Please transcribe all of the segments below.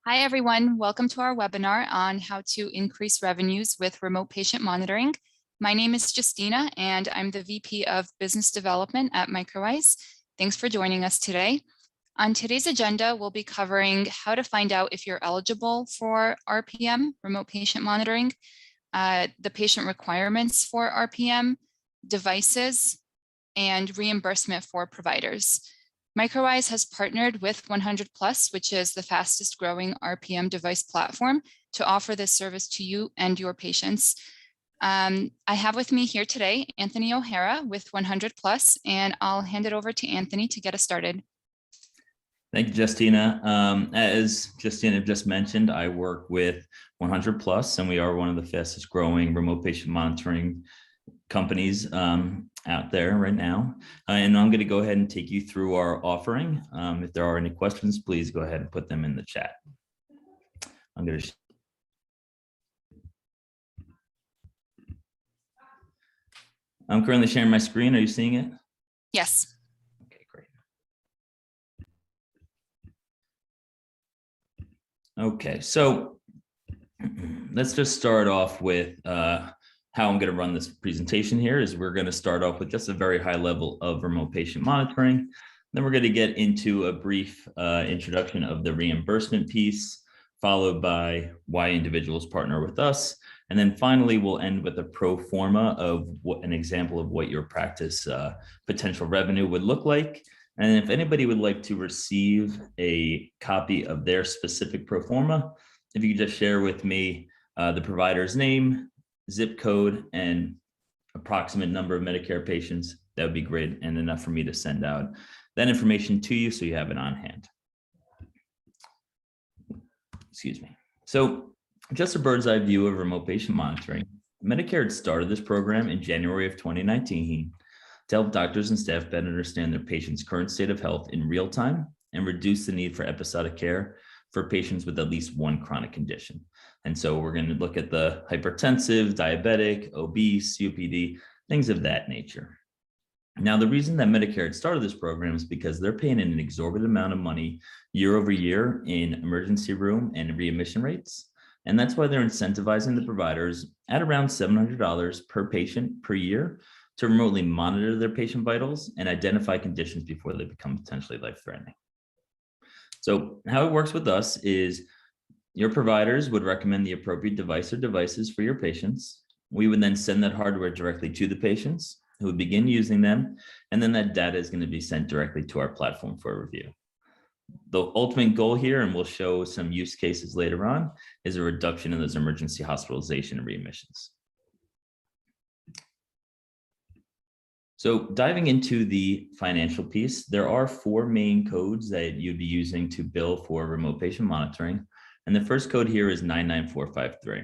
Hi, everyone. Welcome to our webinar on how to increase revenues with remote patient monitoring. My name is Justina, and I'm the VP of Business Development at Microwise. Thanks for joining us today. On today's agenda, we'll be covering how to find out if you're eligible for RPM, remote patient monitoring, the patient requirements for RPM, devices, and reimbursement for providers. Microwise has partnered with 100Plus, which is the fastest growing RPM device platform, to offer this service to you and your patients. I have with me here today, Anthony O'Hara with 100Plus, and I'll hand it over to Anthony to get us started. Thank you, Justina. As Justina just mentioned, I work with 100Plus, and we are one of the fastest growing remote patient monitoring companies out there right now. And I'm going to go ahead and take you through our offering. If there are any questions, please go ahead and put them in the chat. I'm currently sharing my screen. Are you seeing it? Yes. Okay, great. Okay, so let's just start off with how I'm going to run this presentation here. Is we're going to start off with just a very high level of remote patient monitoring. Then we're going to get into a brief introduction of the reimbursement piece, followed by why individuals partner with us. And then finally, we'll end with a pro forma of what an example of what your practice potential revenue would look like. And if anybody would like to receive a copy of their specific pro forma, if you could just share with me the provider's name, zip code, and approximate number of Medicare patients, that would be great, and enough for me to send out that information to you so you have it on hand. Excuse me. So just a bird's eye view of remote patient monitoring. Medicare had started this program in January of 2019 to help doctors and staff better understand their patients' current state of health in real time and reduce the need for episodic care for patients with at least one chronic condition. And so we're going to look at the hypertensive, diabetic, obese, COPD, things of that nature. Now, the reason that Medicare had started this program is because they're paying an exorbitant amount of money year over year in emergency room and readmission rates. And that's why they're incentivizing the providers at around $700 per patient per year to remotely monitor their patient vitals and identify conditions before they become potentially life-threatening. So how it works with us is your providers would recommend the appropriate device or devices for your patients. We would then send that hardware directly to the patients who would begin using them. And then that data is going to be sent directly to our platform for review. The ultimate goal here, and we'll show some use cases later on, is a reduction in those emergency hospitalization and readmissions. So diving into the financial piece, there are 4 main codes that you'd be using to bill for remote patient monitoring. And the first code here is 99453.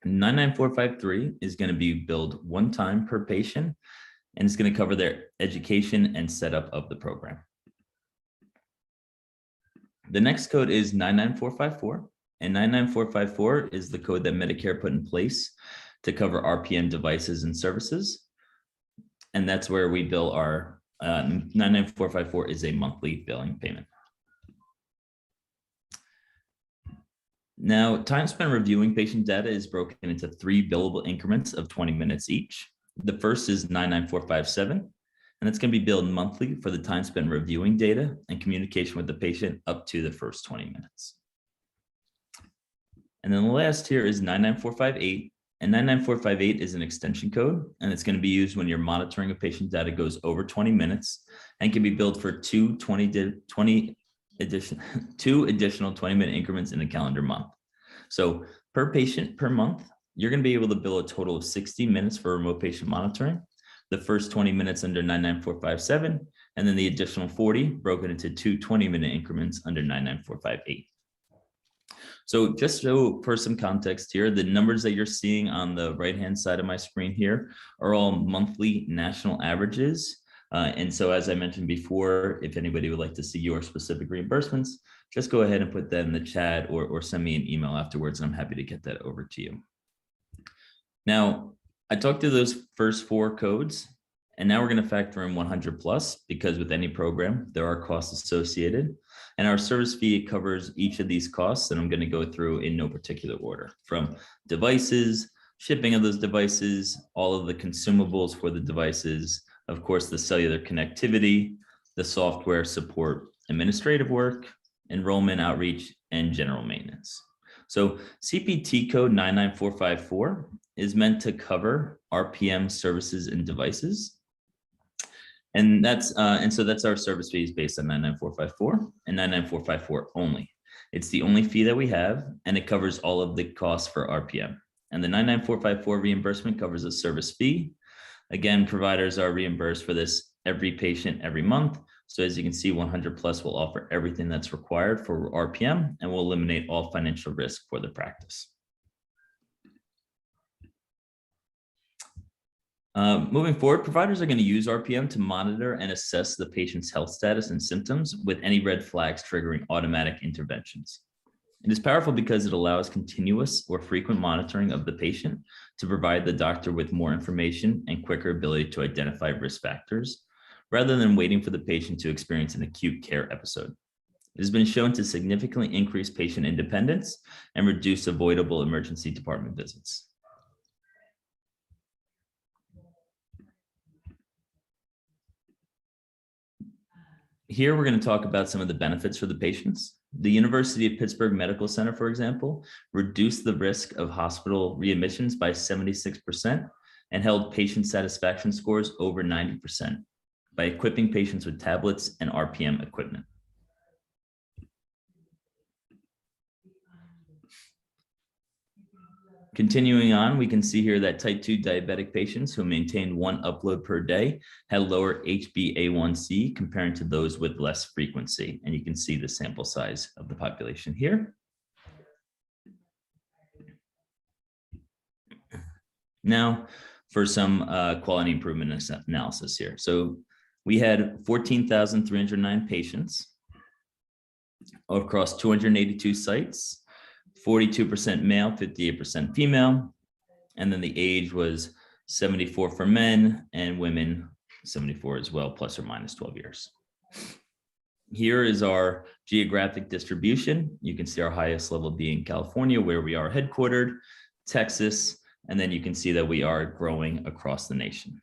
99453 is going to be billed one time per patient, and it's going to cover their education and setup of the program. The next code is 99454, and 99454 is the code that Medicare put in place to cover RPM devices and services. And that's where we bill our 99454 is a monthly billing payment. Now, time spent reviewing patient data is broken into 3 billable increments of 20 minutes each. The first is 99457, and it's going to be billed monthly for the time spent reviewing data and communication with the patient up to the first 20 minutes. And then the last here is 99458, and 99458 is an extension code, and it's going to be used when you're monitoring a patient data goes over 20 minutes and can be billed for two additional 20-minute increments in a calendar month. So per patient per month, you're going to be able to bill a total of 60 minutes for remote patient monitoring, the first 20 minutes under 99457, and then the additional 40 broken into 2 20-minute increments under 99458. So just for some context here, the numbers that you're seeing on the right-hand side of my screen here are all monthly national averages. And so, as I mentioned before, if anybody would like to see your specific reimbursements, just go ahead and put that in the chat or send me an email afterwards, and I'm happy to get that over to you. Now, I talked through those first 4 codes, And now we're going to factor in 100 plus, because with any program, there are costs associated. And our service fee covers each of these costs, and I'm going to go through in no particular order, from devices, shipping of those devices, all of the consumables for the devices, of course, the cellular connectivity, the software support, administrative work, enrollment, outreach, and general maintenance. So CPT code 99454 is meant to cover RPM services and devices. And so that's our service fees based on 99454 and 99454 only. It's the only fee that we have, and it covers all of the costs for RPM. And the 99454 reimbursement covers a service fee. Again, providers are reimbursed for this every patient every month. So as you can see, 100 plus will offer everything that's required for RPM and will eliminate all financial risk for the practice. Moving forward, providers are going to use RPM to monitor and assess the patient's health status and symptoms with any red flags triggering automatic interventions. It is powerful because it allows continuous or frequent monitoring of the patient to provide the doctor with more information and quicker ability to identify risk factors, rather than waiting for the patient to experience an acute care episode. It has been shown to significantly increase patient independence and reduce avoidable emergency department visits. Here, we're going to talk about some of the benefits for the patients. The University of Pittsburgh Medical Center, for example, reduced the risk of hospital readmissions by 76% and held patient satisfaction scores over 90% by equipping patients with tablets and RPM equipment. Continuing on, we can see here that type 2 diabetic patients who maintained one upload per day had lower HbA1c compared to those with less frequency. And you can see the sample size of the population here. Now for some quality improvement analysis here. So we had 14,309 patients across 282 sites. 42% male, 58% female. And then the age was 74 for men and women 74 as well, plus or minus 12 years. Here is our geographic distribution. You can see our highest level being California, where we are headquartered, Texas, and then you can see that we are growing across the nation.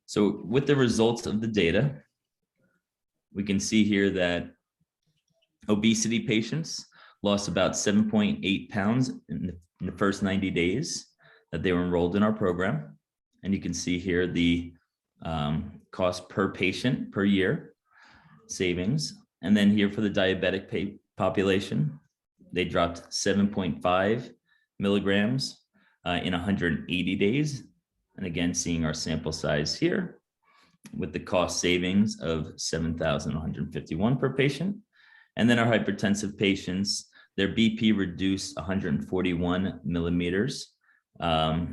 So with the results of the data, we can see here that obesity patients lost about 7.8 pounds in the first 90 days that they were enrolled in our program. And you can see here the cost per patient per year savings. And then here for the diabetic population, they dropped 7.5 milligrams in 180 days. And again, seeing our sample size here with the cost savings of 7,151 per patient. And then our hypertensive patients, their BP reduced 141 millimeters by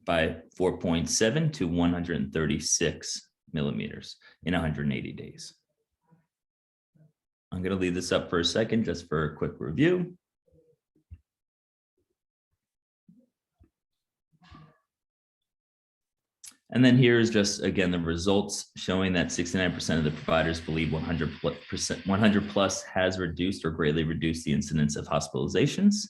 4.7 to 136 millimeters in 180 days. I'm going to leave this up for a second just for a quick review. And then here's just, again, the results showing that 69% of the providers believe 100 plus has reduced or greatly reduced the incidence of hospitalizations.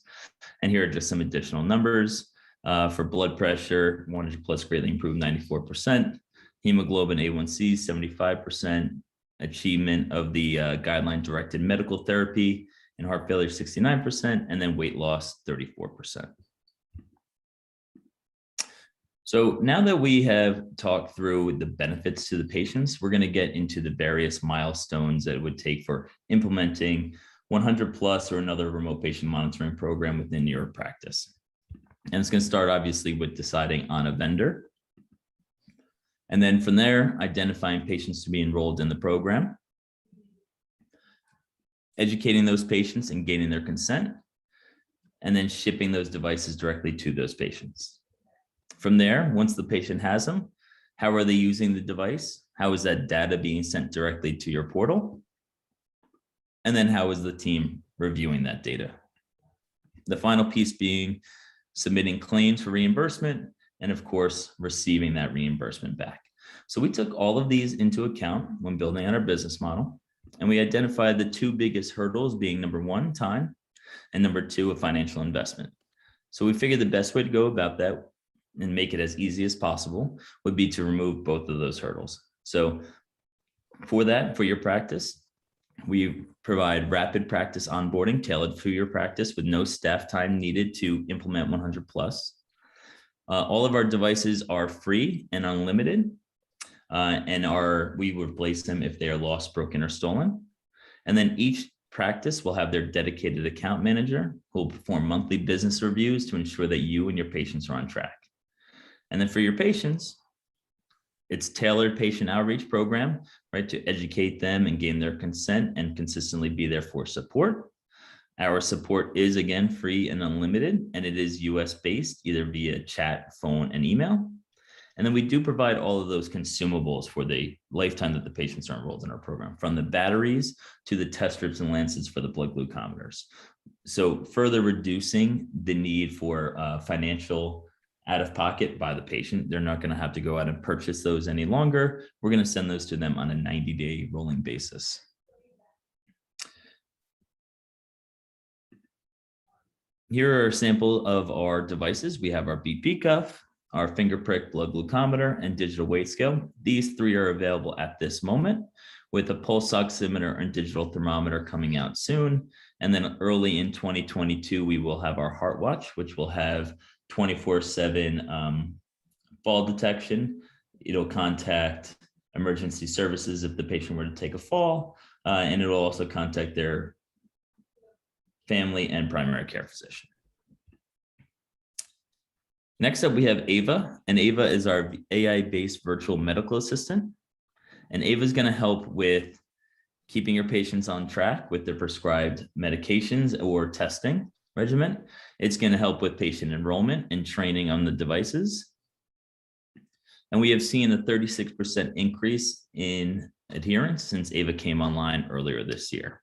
And here are just some additional numbers. For blood pressure, 100 plus greatly improved 94%, hemoglobin A1C 75%, achievement of the guideline directed medical therapy in heart failure 69%, and then weight loss 34%. So now that we have talked through the benefits to the patients, we're going to get into the various milestones that it would take for implementing 100 plus or another remote patient monitoring program within your practice. And it's going to start obviously with deciding on a vendor. And then from there, identifying patients to be enrolled in the program, educating those patients and gaining their consent, and then shipping those devices directly to those patients. From there, once the patient has them, how are they using the device? How is that data being sent directly to your portal? And then how is the team reviewing that data? The final piece being submitting claims for reimbursement and of course, receiving that reimbursement back. So we took all of these into account when building out our business model, and we identified the two biggest hurdles being number one, time, and number two, a financial investment. So we figured the best way to go about that and make it as easy as possible would be to remove both of those hurdles. So for that, for your practice, we provide rapid practice onboarding tailored to your practice with no staff time needed to implement 100 plus. All of our devices are free and unlimited, we replace them if they are lost, broken, or stolen. And then each practice will have their dedicated account manager who will perform monthly business reviews to ensure that you and your patients are on track. And then for your patients, it's tailored patient outreach program, right, to educate them and gain their consent and consistently be there for support. Our support is, again, free and unlimited, and it is US based, either via chat, phone, and email. And then we do provide all of those consumables for the lifetime that the patients are enrolled in our program, from the batteries to the test strips and lancets for the blood glucometers. So further reducing the need for financial out of pocket by the patient. They're not going to have to go out and purchase those any longer. We're going to send those to them on a 90-day rolling basis. Here are a sample of our devices. We have our BP cuff, our finger prick blood glucometer, and digital weight scale. These three are available at this moment, with a pulse oximeter and digital thermometer coming out soon. And then early in 2022, we will have our heart watch, which will have 24/7 fall detection. It'll contact emergency services if the patient were to take a fall, and it'll also contact their family and primary care physician. Next up, we have Ava, and Ava is our AI-based virtual medical assistant. And Ava is going to help with keeping your patients on track with their prescribed medications or testing regimen. It's going to help with patient enrollment and training on the devices. And we have seen a 36% increase in adherence since Ava came online earlier this year.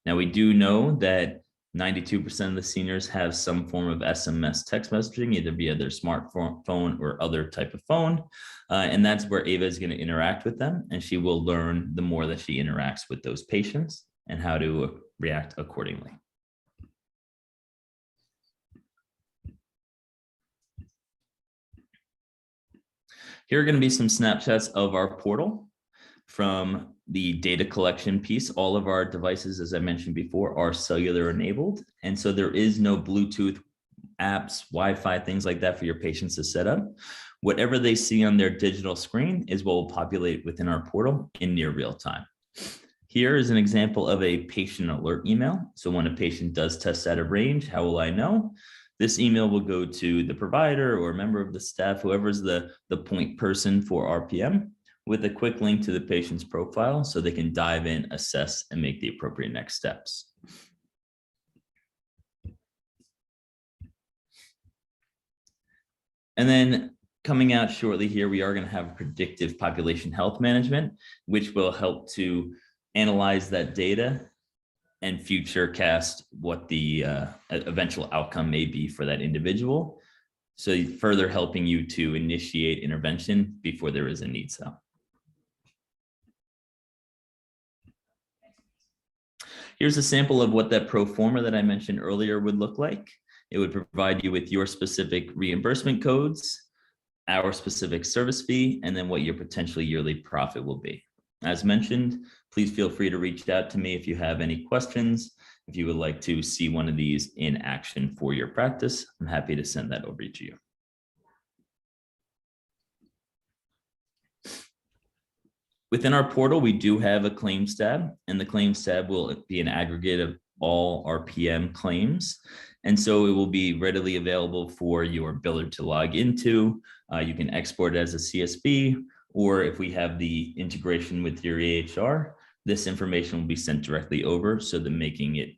Now, we do know that 92% of the seniors have some form of SMS text messaging, either via their smartphone or other type of phone. And that's where Ava is going to interact with them. And she will learn the more that she interacts with those patients and how to react accordingly. Here are going to be some snapshots of our portal from the data collection piece. All of our devices, as I mentioned before, are cellular enabled. And so there is no Bluetooth apps, Wi-Fi, things like that for your patients to set up. Whatever they see on their digital screen is what will populate within our portal in near real time. Here is an example of a patient alert email. So when a patient does test out of range, how will I know? This email will go to the provider or a member of the staff, whoever's the point person for RPM, with a quick link to the patient's profile so they can dive in, assess, and make the appropriate next steps. And then coming out shortly here, we are going to have predictive population health management, which will help to analyze that data and future cast what the eventual outcome may be for that individual. So further helping you to initiate intervention before there is a need cell. Here's a sample of what that pro forma that I mentioned earlier would look like. It would provide you with your specific reimbursement codes, our specific service fee, and then what your potential yearly profit will be. As mentioned, please feel free to reach out to me if you have any questions. If you would like to see one of these in action for your practice, I'm happy to send that over to you. Within our portal, we do have a claims tab, and the claims tab will be an aggregate of all RPM claims. And so it will be readily available for your biller to log into. You can export it as a CSV, or if we have the integration with your EHR, this information will be sent directly over, so that making it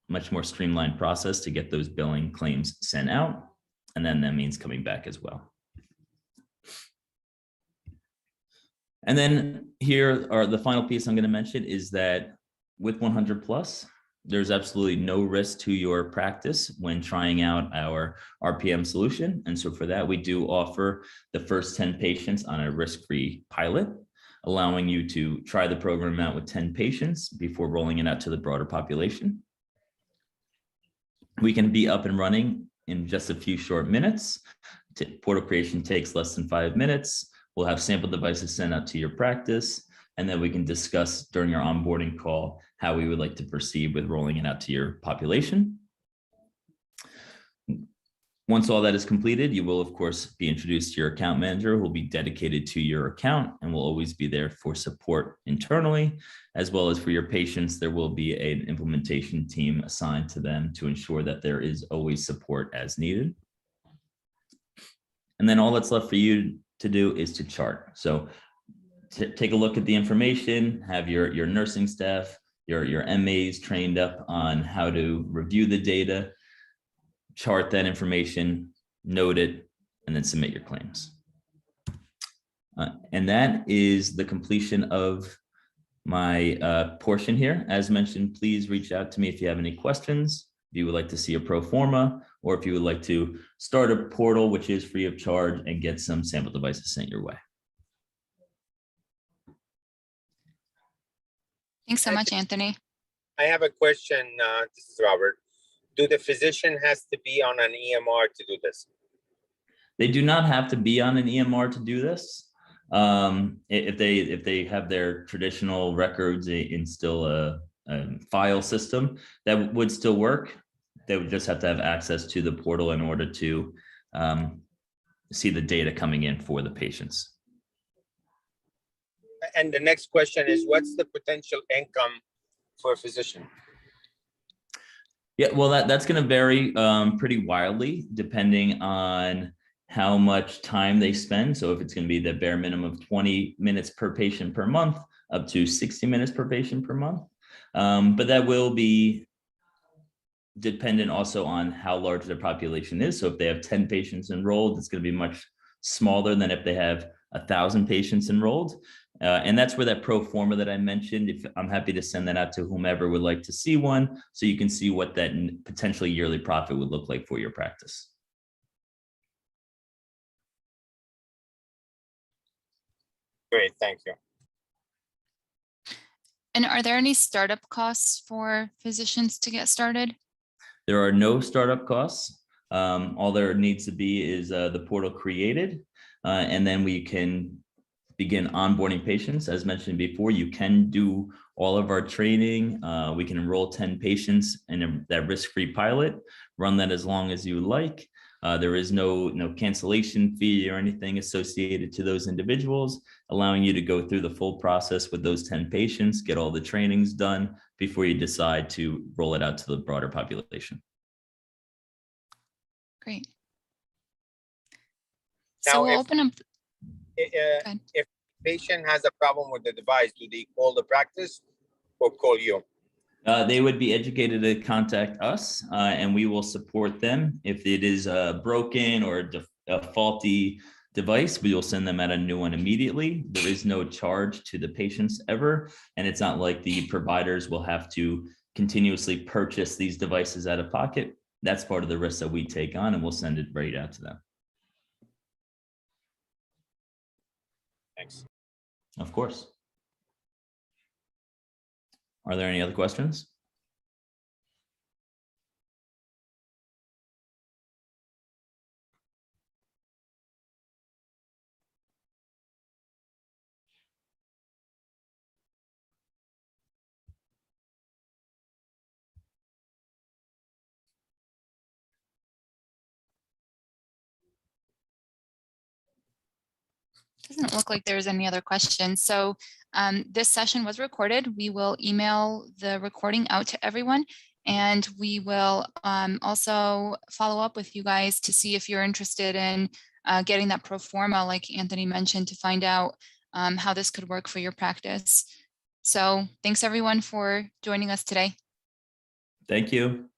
much more streamlined process to get those billing claims sent out. And then that means coming back as well. And then here are the final piece I'm going to mention is that with 100 plus, There's absolutely no risk to your practice when trying out our RPM solution. And so for that, we do offer the first 10 patients on a risk-free pilot, allowing you to try the program out with 10 patients before rolling it out to the broader population. We can be up and running in just a few short minutes. Portal creation takes less than 5 minutes. We'll have sample devices sent out to your practice, and then we can discuss during our onboarding call how we would like to proceed with rolling it out to your population. Once all that is completed, you will, of course, be introduced to your account manager who will be dedicated to your account and will always be there for support internally, as well as for your patients. There will be an implementation team assigned to them to ensure that there is always support as needed. And then all that's left for you to do is to chart. So take a look at the information, have your nursing staff, your MAs trained up on how to review the data, chart that information, note it, and then submit your claims. And that is the completion of my portion here. As mentioned, please reach out to me if you have any questions, if you would like to see a pro forma, or if you would like to start a portal, which is free of charge, and get some sample devices sent your way. Thanks so much, Anthony. I have a question. This is Robert. Do the physician has to be on an EMR to do this? They do not have to be on an EMR to do this. If they have their traditional records in still a file system, that would still work. They would just have to have access to the portal in order to see the data coming in for the patients. And the next question is, what's the potential income for a physician? Yeah, well, that's going to vary pretty wildly depending on how much time they spend. So if it's going to be the bare minimum of 20 minutes per patient per month, up to 60 minutes per patient per month. But that will be dependent also on how large their population is. So if they have 10 patients enrolled, it's going to be much smaller than if they have 1,000 patients enrolled. And that's where that pro forma that I mentioned, I'm happy to send that out to whomever would like to see one, so you can see what that potentially yearly profit would look like for your practice. Great, thank you. And are there any startup costs for physicians to get started? There are no startup costs. All there needs to be is the portal created, and then we can begin onboarding patients. As mentioned before, you can do all of our training. We can enroll 10 patients in that risk-free pilot, run that as long as you like. There is no cancellation fee or anything associated to those individuals, allowing you to go through the full process with those 10 patients, get all the trainings done before you decide to roll it out to the broader population. Great. Now, So we'll open up. If patient has a problem with the device, do they call the practice or call you? They would be educated to contact us, and we will support them. If it is broken or a faulty device, we will send them out a new one immediately. There is no charge to the patients ever, and it's not like the providers will have to continuously purchase these devices out of pocket. That's part of the risk that we take on, and we'll send it right out to them. Thanks. Of course. Are there any other questions? Doesn't look like there's any other questions. So this session was recorded. We will email the recording out to everyone, and we will also follow up with you guys to see if you're interested in getting that pro forma, like Anthony mentioned, to find out how this could work for your practice. So thanks everyone for joining us today. Thank you.